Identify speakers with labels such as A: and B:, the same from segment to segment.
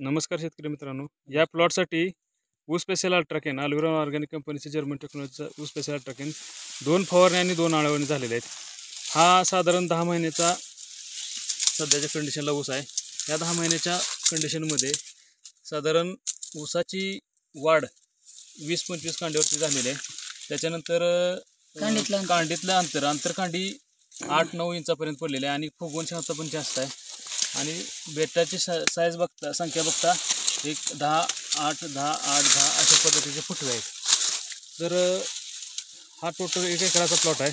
A: नमस्कार शेतकरी मित्रांनो, या प्लॉटसाठी ऊस स्पेशल अल्ट्राकेन अल्विरा ऑर्गॅनिक कंपनीचे जर्मन टेक्नॉलॉजीचा ऊस स्पेशल अल्ट्राकेन 2 फवारणी आणि 2 आळवणी झालेले आहेत. हा साधारण 10 महिन्याचा सध्याच्या कंडिशनला ऊस आहे. या 10 महिन्याच्या कंडिशनमध्ये साधारण ऊसाची वाढ 20-25 कांड्यावरती झालेली आहे. त्याच्यानंतर कांडीतलं आंतरकांडी 8-9 इंचापर्यंत पडलेले आहे आणि फुगवून क्षमता पण जास्त आहे. आणि बेटाची साईज बघता, संख्या बघता 10, 8, 10, 8, 10 अशा पद्धतीचे फुटवे आहेत. तर हा टोटल 1 एकराचा प्लॉट आहे.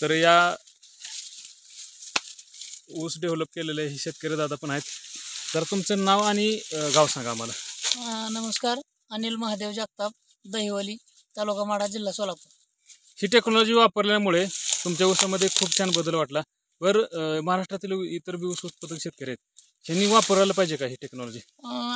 A: तर या ऊस डेव्हलप केलेले हे शेतकरी दादा पण आहेत. तर तुमचं नाव आणि गाव सांगा आम्हाला.
B: नमस्कार, अनिल महादेव जगताप, दहिवली, तालुका माढा, जिल्हा सोलापूर.
A: ही टेक्नॉलॉजी वापरल्यामुळे तुमच्या ऊसामध्ये खूप छान बदल वाटला. महाराष्ट्रातील इतर बी ऊस उत्पादक शेतकरी आहेत, ह्यांनी वापरायला पाहिजे का ही टेक्नॉलॉजी?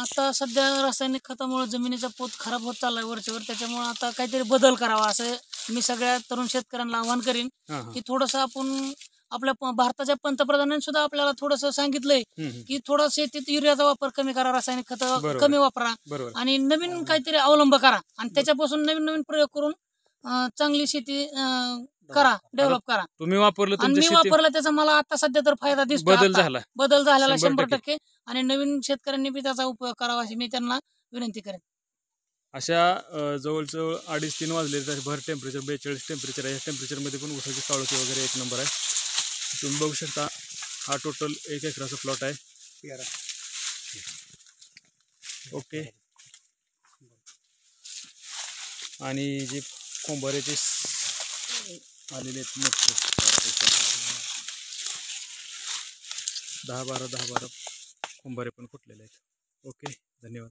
B: आता सध्या रासायनिक खतामुळे जमिनीचा पोत खराब होत चाललाय वरच्यावर. त्याच्यामुळे आता काहीतरी बदल करावा असं मी सगळ्या तरुण शेतकऱ्यांना आवाहन करीन की थोडंसं आपण आपल्या भारताच्या पंतप्रधानांनी सुद्धा आपल्याला थोडंसं सांगितलंय की थोडा शेतीत युरियाचा वापर कमी करा, रासायनिक खत कमी वापरा आणि नवीन काहीतरी अवलंब करा आणि त्याच्यापासून नवीन नवीन प्रयोग करून चांगली शेती करा, डेव्हलप करा.
A: तुम्ही वापरलं,
B: मी वापरला, त्याचा मला आता सध्या तर फायदा दिसतो. बदल झालेला 100%. आणि नवीन शेतकऱ्यांनी बी त्याचा उपयोग करावा अशी मी त्यांना विनंती करेन.
A: अशा जवळजवळ 2:30-3 वाजले तर भर टेम्परेचर 42 टेम्परेचर आहे. या टेम्परेचरमध्ये पण ऊसाची काळोखी वगैरे 1 नंबर आहे. तुम्ही बघू शकता. हा टोटल 1 एकराचा प्लॉट आहे. ओके. आणि जे कोंबाऱ्याचे आलेले आहेत मोठे 10-12 कोंबारे पण फुटलेले आहेत. ओके, धन्यवाद.